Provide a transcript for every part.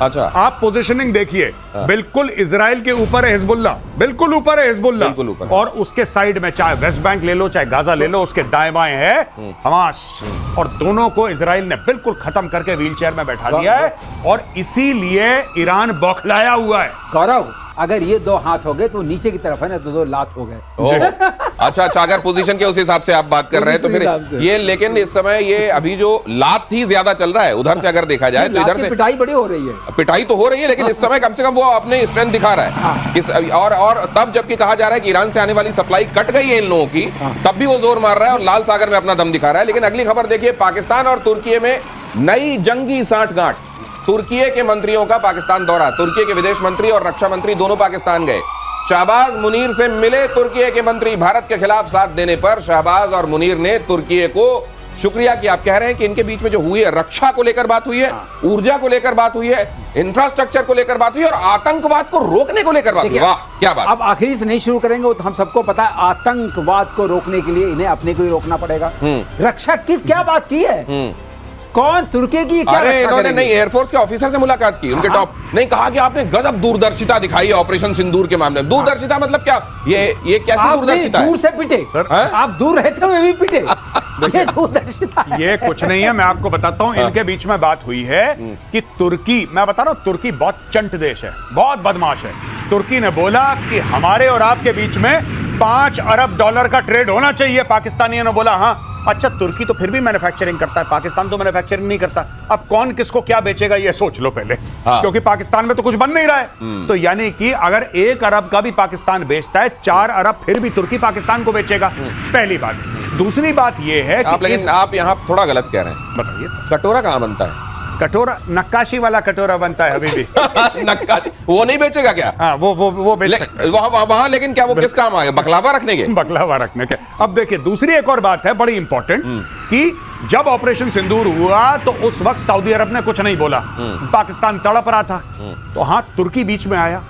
अच्छा, आप पोजीशनिंग देखिए, बिल्कुल इजराइल के ऊपर है हिजबुल्लाह, बिल्कुल ऊपर है हिजबुल्लाह, बिल्कुल ऊपर। और उसके साइड में चाहे वेस्ट बैंक ले लो चाहे गाजा ले लो, उसके दाएं बाएं है हमास, और दोनों को इजराइल ने बिल्कुल खत्म करके व्हीलचेयर में बैठा दिया है, और इसीलिए ईरान बौखलाया हुआ है। गौरव, अगर ये दो हाथ हो गए तो नीचे की तरफ है ना, तो दो लात हो गए। अच्छा, अगर पोजीशन के उस हिसाब से आप बात कर रहे हैं तो फिर ये, लेकिन इस समय ये अभी जो लात ही ज्यादा चल रहा है उधर से अगर देखा जाए तो इधर से पिटाई बड़ी हो रही है। पिटाई तो हो रही है, लेकिन इस समय कम से कम वो अपने स्ट्रेंथ दिखा रहा है। और तब जबकि कहा जा रहा है कि ईरान से आने वाली सप्लाई कट गई है इन लोगों की, तब भी वो जोर मार रहा है और लाल सागर में अपना दम दिखा रहा है। लेकिन अगली खबर देखिए, पाकिस्तान और तुर्की में नई जंगी साठगांठ। तुर्की के मंत्रियों का पाकिस्तान दौरा, तुर्की के विदेश मंत्री और रक्षा मंत्री दोनों पाकिस्तान गए। शहबाज मुनीर से मिले तुर्की के मंत्री। भारत के खिलाफ साथ देने पर शहबाज और मुनीर ने तुर्की को शुक्रिया किया। आप कह रहे हैं कि इनके बीच में जो हुई है, रक्षा को लेकर बात हुई है, ऊर्जा को लेकर बात हुई है, इंफ्रास्ट्रक्चर को लेकर बात हुई है, और आतंकवाद को रोकने को लेकर बात हुई। वाह, क्या बात। अब आखिरी से नहीं शुरू करेंगे, वो तो हम सबको पता है, आतंकवाद को रोकने के लिए इन्हें अपने को ही रोकना पड़ेगा। रक्षा क्या बात की है, कौन तुर्की की क्या? अरे इन्होंने नहीं, एयरफोर्स के ऑफिसर से मुलाकात की, उनके टॉप नहीं, कहा कि आपने गजब दूरदर्शिता दिखाई है ऑपरेशन सिंदूर के मामले में। दूरदर्शिता मतलब क्या? ये कैसी दूरदर्शिता है? दूर से पिटे सर, आप दूर रहते हुए भी पिटे। ये दूरदर्शिता है। ये कुछ नहीं है, मैं आपको बताता हूं। इनके बीच में बात हुई है कि तुर्की, मैं बता रहा हूं, तुर्की बहुत चंट देश है, बहुत बदमाश है। तुर्की ने बोला कि हमारे और आपके बीच में $5 अरब का ट्रेड होना चाहिए। पाकिस्तानियों ने बोला हाँ। अच्छा, तुर्की तो फिर भी मैन्युफैक्चरिंग करता है, पाकिस्तान तो मैन्युफैक्चरिंग नहीं करता। अब कौन किसको क्या बेचेगा ये सोच लो पहले, क्योंकि पाकिस्तान में तो कुछ बन नहीं रहा है। तो यानी कि अगर 1 अरब का भी पाकिस्तान बेचता है, 4 अरब फिर भी तुर्की पाकिस्तान को बेचेगा। पहली बात। दूसरी बात ये है कि लेकिन आप यहाँ थोड़ा गलत कह रहे हैं। बताइए, कटोरा कहाँ बनता है? कटोरा नक्काशी वाला कटोरा बनता है अभी भी। नक्काशी वो नहीं बेचेगा क्या? हाँ, वो बेच सकते हैं। वहां लेकिन क्या वो किस काम आएगा? बकलावा रखने के? बकलावा रखने के। अब देखिए, दूसरी एक और बात है बड़ी इंपॉर्टेंट, कि जब ऑपरेशन सिंदूर हुआ तो उस वक्त सऊदी अरब ने कुछ नहीं बोला, पाकिस्तान तड़प रहा था। तो हाँ, तुर्की बीच में आया,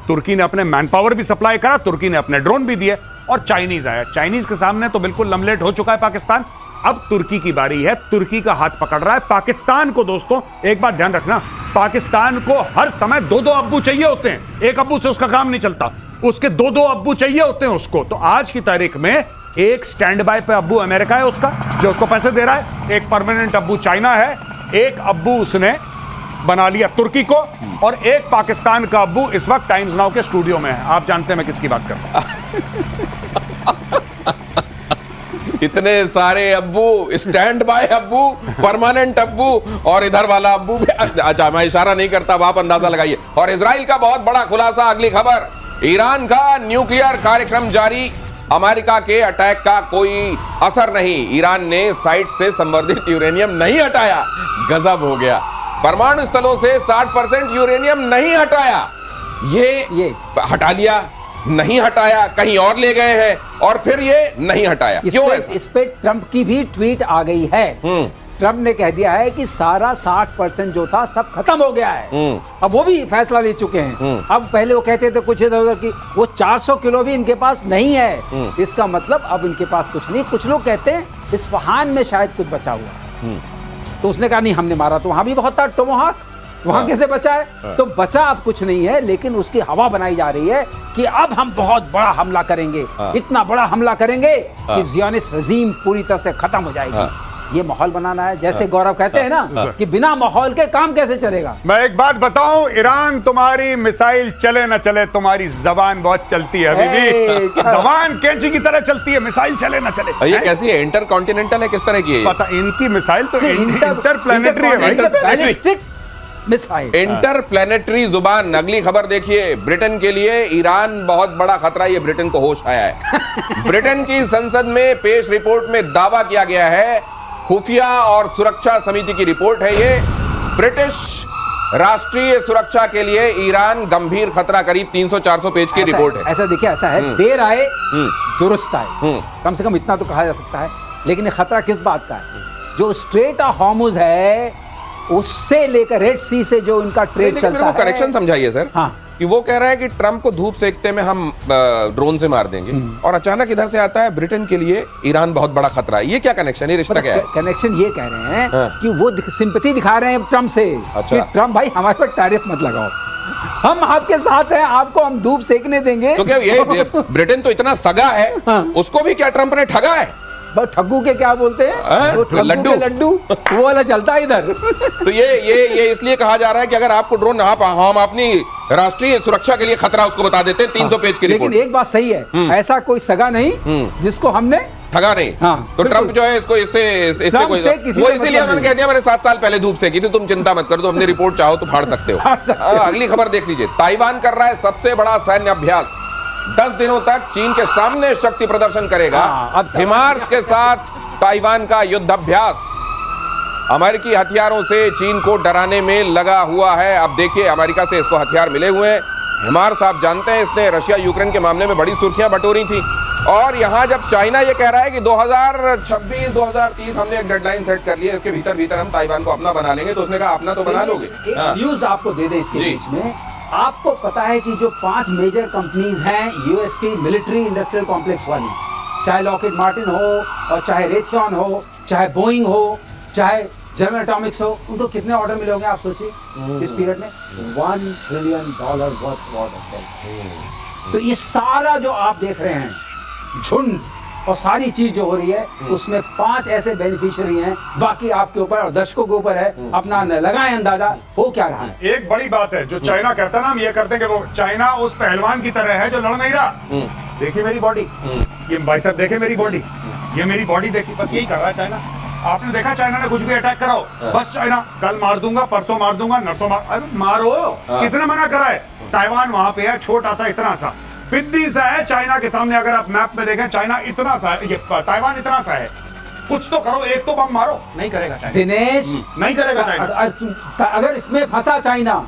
तुर्की ने अपने मैन पावर भी सप्लाई करा, तुर्की ने अपने ड्रोन भी दिए, और चाइनीज आया। चाइनीज के सामने तो बिल्कुल लमलेट हो चुका है पाकिस्तान। अब तुर्की की बारी है, तुर्की का हाथ पकड़ रहा है पाकिस्तान को। दोस्तों, एक बात ध्यान रखना, पाकिस्तान को हर समय 2-2 अब्बू चाहिए होते हैं। एक अब्बू से उसका काम नहीं चलता, उसके 2-2 अब्बू चाहिए होते हैं उसको। तो आज की तारीख में एक स्टैंड बाय पे अब्बू अमेरिका है उसका, जो उसको पैसे दे रहा है, एक परमानेंट अब्बू चाइना है, एक अब्बू उसने बना लिया तुर्की को, और एक पाकिस्तान का अब्बू इस वक्त टाइम्स नाउ के स्टूडियो में है। आप जानते हैं मैं किसकी बात कर रहा हूं। इतने सारे अब्बू, स्टैंड बाय अब्बू, परमानेंट अब्बू, और इधर वाला अब्बू भी। अच्छा, मैं इशारा नहीं करता, आप अंदाजा लगाइए। और इजराइल का बहुत बड़ा खुलासा, अगली खबर, ईरान का न्यूक्लियर कार्यक्रम जारी, अमेरिका के अटैक का कोई असर नहीं, ईरान ने साइट से संवर्धित यूरेनियम नहीं हटाया। गजब हो गया, परमाणु स्थलों से 60% यूरेनियम नहीं हटाया। ये हटा लिया, नहीं हटाया, कहीं और ले गए हैं, और फिर ये नहीं हटाया। क्यों ऐसा? इस पे ट्रंप की भी ट्वीट आ गई है। ट्रंप ने कह दिया है कि सारा 60% जो था सब खत्म हो गया है। अब वो भी फैसला ले चुके हैं। अब पहले वो कहते थे कुछ इधर उधर की, वो 400 किलो भी इनके पास नहीं है। इसका मतलब अब इनके पास कुछ नहीं। कुछ लोग कहते हैं इस्फहान में शायद कुछ बचा हुआ। तो उसने कहा नहीं, हमने मारा तो वहां भी बहुत था टोमोहाक, वहां कैसे बचा है? तो बचा अब कुछ नहीं है, लेकिन उसकी हवा बनाई जा रही है कि अब हम बहुत बड़ा हमला करेंगे, इतना बड़ा हमला करेंगे कि ज़ियोनिस्ट रजीम पूरी तरह से खत्म हो जाएगी। ये माहौल बनाना है। जैसे गौरव कहते हैं ना कि बिना माहौल के काम कैसे चलेगा। मैं एक बात बताऊं, ईरान तुम्हारी मिसाइल चले न चले, तुम्हारी जबान बहुत चलती है अभी भी। जबान कैंची की तरह चलती है, मिसाइल चले न चले। ये कैसी है? इंटर कॉन्टिनेंटल है? किस तरह की है? पता, इनकी मिसाइल तो इंटरप्लैनेटरी है भाई, बैलिस्टिक मिसाइल, इंटरप्लैनेटरी जुबान। अगली खबर देखिए, ब्रिटेन के लिए ईरान बहुत बड़ा खतरा, ये ब्रिटेन को होश आया है। ब्रिटेन की संसद में पेश रिपोर्ट में दावा किया गया है, खुफिया और सुरक्षा समिति की रिपोर्ट है ये, ब्रिटिश राष्ट्रीय सुरक्षा के लिए ईरान गंभीर खतरा, करीब 300-400 पेज की रिपोर्ट है। ऐसा देखिए, ऐसा है, देर आए दुरुस्त आए, कम से कम इतना तो कहा जा सकता है। लेकिन ये खतरा किस बात का है? जो स्ट्रेट ऑफ हॉर्मुज है, उससे लेकर रेड सी से जो इनका ट्रेड चलता है। करेक्शन समझाइए सर। हाँ, कि वो कह रहा है कि ट्रंप को धूप सेकते में हम ड्रोन से मार देंगे, और अचानक इधर से आता है ब्रिटेन के लिए ईरान बहुत बड़ा खतरा है। ये क्या कनेक्शन, ये रिश्ता क्या है? कनेक्शन ये कह रहे हैं हाँ। कि वो सिंपैथी दिखा रहे हैं ट्रंप से। अच्छा। कि ट्रंप भाई हमारे पर टैरिफ मत लगाओ, हम आपके साथ हैं, आपको हम धूप सेकने देंगे। तो क्या ये ब्रिटेन तो इतना सगा है, हाँ। उसको भी क्या ट्रंप ने ठगा है? बस ठग्गू के क्या बोलते हैं, हाँ? वो ठग्गू लड्डू। के लड्डू वो वाला चलता है इधर। तो ये इसलिए कहा जा रहा है कि अगर आपको ड्रोन हम अपनी राष्ट्रीय सुरक्षा के लिए खतरा उसको बता देते हैं। 300 पेज की रिपोर्ट। लेकिन एक बात सही है, ऐसा कोई सगा नहीं जिसको हमने ठगा नहीं। हाँ, तो ट्रंप जो है इसको इससे ट्रंप से किसी वो का इसीलिए मतलब उन्होंने नहीं। कह दिया मैंने 7 साल पहले धूप सेकी थी, तुम चिंता मत करो, तो हमने रिपोर्ट चाहो तो फाड़ सकते हो। फाड़ सकते हो। अगली खबर देख लीजिए। ताइवान कर रहा है सबसे बड़ा सैन्य अभ्यास, 10 दिनों तक चीन के सामने शक्ति प्रदर्शन करेगा। हाँ, अब हिमार्स के साथ ताइवान का युद्ध अभ्यास अमेरिकी हथियारों से चीन को डराने में लगा हुआ है। अब देखिए, अमेरिका से इसको हथियार मिले हुए हैं। हिमार्स आप जानते हैं, इसने रशिया यूक्रेन के मामले में बड़ी सुर्खियां बटोरी थी। और यहां जब चाइना ये कह रहा है कि 2026-2030 हमने एक डेडलाइन सेट कर ली है, इसके भीतर हम ताइवान को अपना बना लेंगे, तो उसने कहा अपना तो बना लोगे। एक हाँ। न्यूज आपको दे दे इसके जी। बीच में, आपको पता है कि जो 5 मेजर कंपनीज हैं यूएस की मिलिट्री इंडस्ट्रियल कॉम्प्लेक्स वाली, चाहे लॉकहीड मार्टिन हो और चाहे रेथयॉन हो, चाहे बोइंग हो, चाहे जनरल एटॉमिक्स हो, उनको कितने ऑर्डर मिले होंगे आप सोचिए इस पीरियड में? $1 ट्रिलियन वर्थ ऑर्डर। तो ये सारा जो आप देख रहे हैं झुंड और सारी चीज जो हो रही है, उसमें 5 ऐसे बेनिफिशियरी हैं, बाकी आपके ऊपर और दर्शकों के ऊपर है। अपना लगाएं अंदाजा हो क्या रहा है। एक बड़ी बात है जो चाइना कहता है ना, हम ये करते हैं कि वो चाइना उस पहलवान की तरह है जो लड़ नहीं रहा। देखिए मेरी बॉडी, ये भाई साहब देखे मेरी बॉडी, ये मेरी बॉडी देखी, बस यही कर रहा है चाइना। आपने देखा चाइना ने कुछ भी अटैक कराओ, बस चाइना कल मार दूंगा, परसों मार दूंगा, नरसों मार, अरे मारो, किसने मना करा है? ताइवान वहां पे है, छोटा सा, इतना सा, पिद्दी सा है चाइना के सामने। अगर आप मैप में देखें, चाइना इतना सा है, ये ताइवान इतना सा है। कुछ तो करो, एक तो बम मारो। नहीं करेगा चाइना, दिनेश नहीं करेगा चाइना। अगर इसमें फंसा चाइना,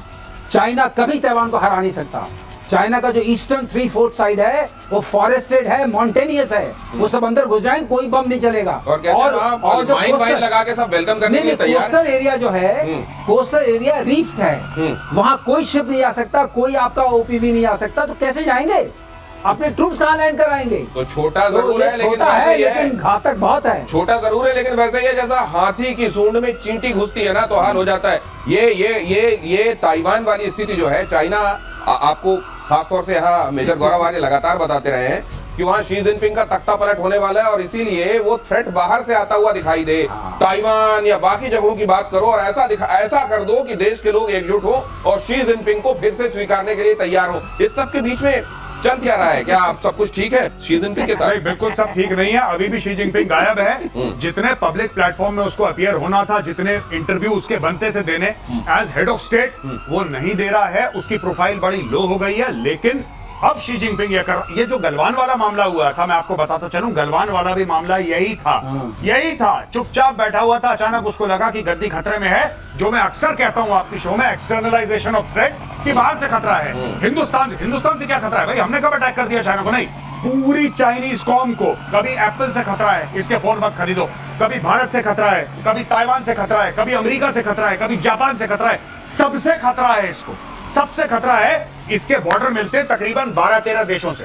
चाइना कभी ताइवान को हरा नहीं सकता। चाइना का जो ईस्टर्न 3/4 साइड है वो फॉरेस्टेड है, माउंटेनियस है, वो सब अंदर घुस जाएंगे, कोई बम नहीं चलेगा। और जो माइन लगा के सब वेलकम करने के लिए तैयार है। कोस्टल एरिया जो है, कोस्टल एरिया रीफ्ड है, वहां कोई शिप नहीं आ सकता, कोई आपका ओपीवी नहीं आ सकता, तो कैसे जाएंगे? अपने ट्रूप्स कहाँ लैंड कराएंगे? तो छोटा जरूर है, लेकिन छोटा है, वैसे ही लेकिन घातक बहुत है। छोटा जरूर है, लेकिन वैसे ही है जैसा हाथी की सूंड में चींटी घुसती है ना, तो हाल हो जाता है। ये ताइवान वाली स्थिति जो है, चाइना आपको खासतौर से यहाँ मेजर गौरव आगे लगातार बताते रहे हैं कि वहाँ शी जिनपिंग का तख्ता पलट होने वाला है, और इसीलिए वो थ्रेट बाहर से आता हुआ दिखाई दे। ताइवान या बाकी जगहों की बात करो और ऐसा कर दो कि देश के लोग एकजुट हो और शी जिनपिंग को फिर से स्वीकारने के लिए तैयार हो। इस सब के बीच में चल क्या रहा है? क्या आप सब कुछ ठीक है शी जिनपिंग के साथ? बिल्कुल सब ठीक नहीं है, अभी भी शी जिनपिंग गायब है। जितने पब्लिक प्लेटफॉर्म में उसको अपीयर होना था, जितने इंटरव्यू उसके बनते थे देने एज हेड ऑफ स्टेट, वो नहीं दे रहा है। उसकी प्रोफाइल बड़ी लो हो गई है। लेकिन अब शी जिनपिंग ये जो गलवान वाला मामला हुआ था, मैं आपको बताता चलूं, गलवान वाला भी मामला यही था। चुपचाप बैठा हुआ था, अचानक उसको लगा कि गद्दी खतरे में है। जो मैं अक्सर कहता हूं आपकी शो में, एक्सटर्नलाइजेशन ऑफ थ्रेट, कि बाहर से खतरा है। हिंदुस्तान से क्या खतरा है भाई? हमने कब अटैक कर दिया चाइना को? नहीं, पूरी चाइनीज कॉम को। कभी एप्पल से खतरा है, इसके फोन मत खरीदो, कभी भारत से खतरा है, कभी ताइवान से खतरा है, कभी अमेरिका से खतरा है, कभी जापान से खतरा है, सबसे खतरा है इसको। सबसे खतरा है, इसके बॉर्डर मिलते हैं तकरीबन 12-13 देशों से।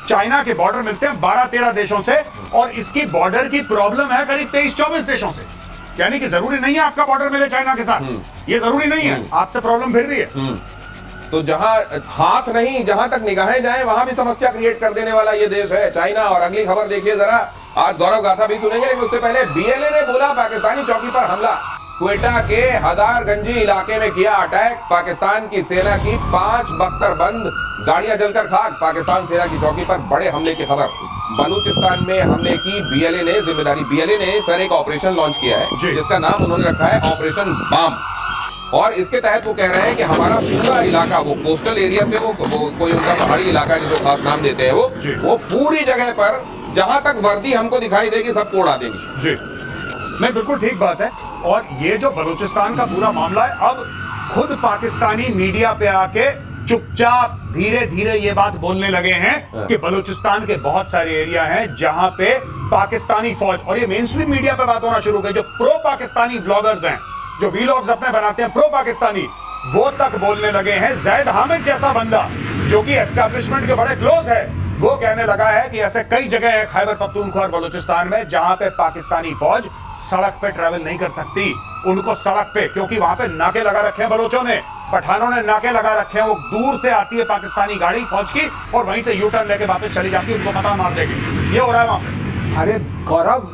चाइना के बॉर्डर मिलते हैं 12-13 देशों से, और इसकी बॉर्डर की प्रॉब्लम है करीब 23-24 देशों से। यानी कि जरूरी नहीं है आपका बॉर्डर मिले चाइना के साथ, ये जरूरी नहीं है, आपसे प्रॉब्लम फिर भी है। तो जहां हाथ नहीं, जहां तक निगाहें जाएं वहां भी समस्या क्रिएट कर देने वाला ये देश है चाइना। और अगली खबर देखिए जरा, आज गौरव गाथा भी सुनेंगे, लेकिन उससे पहले बीएलए ने बोला पाकिस्तानी चौकी पर हमला। क्वेटा के हदारगंजी इलाके में किया अटैक, पाकिस्तान की सेना की 5 बख्तरबंद गाड़ियां जलकर खाक। पाकिस्तान सेना की चौकी पर बड़े हमले की खबर। बलूचिस्तान में हमले की बीएलए ने जिम्मेदारी, बीएलए ने सर एक ऑपरेशन लॉन्च किया है जिसका नाम उन्होंने रखा है ऑपरेशन बाम। और इसके तहत वो कह रहे हैं कि हमारा पूरा इलाका, वो कोस्टल एरिया से वो कोई उनका पहाड़ी इलाका है जिसको खास नाम देते हैं, वो पूरी जगह पर जहां तक वर्दी हमको दिखाई देगी सब कोड़ आ देंगी। जी नहीं, बिल्कुल ठीक बात है। और ये जो बलूचिस्तान का पूरा मामला है, अब खुद पाकिस्तानी मीडिया पे आके चुपचाप धीरे धीरे ये बात बोलने लगे हैं कि बलूचिस्तान के बहुत सारे एरिया हैं जहां पे पाकिस्तानी फौज, और ये मेन स्ट्रीम मीडिया पे बात होना शुरू हो गई, जो प्रो पाकिस्तानी व्लॉगर्स हैं, जो वीलॉग्स अपने बनाते हैं प्रो पाकिस्तानी, वो तक बोलने लगे हैं, जैद हामिद जैसा बंदा जो कि एस्टैब्लिशमेंट के बड़े क्लोज है, वो कहने लगा है कि ऐसे कई जगह है खैबर पख्तूनख्वा और बलूचिस्तान में जहां पे पाकिस्तानी फौज सड़क पे ट्रैवल नहीं कर सकती। उनको सड़क पे, क्योंकि वहां पे नाके लगा रखे हैं बलोचों ने, पठानों ने नाके लगा रखे हैं, वो दूर से आती है पाकिस्तानी गाड़ी फौज की और वहीं से यू टर्न लेके वापस चली जाती है, उनको पता मार देगी। ये हो रहा है वहां पे। अरे गौरव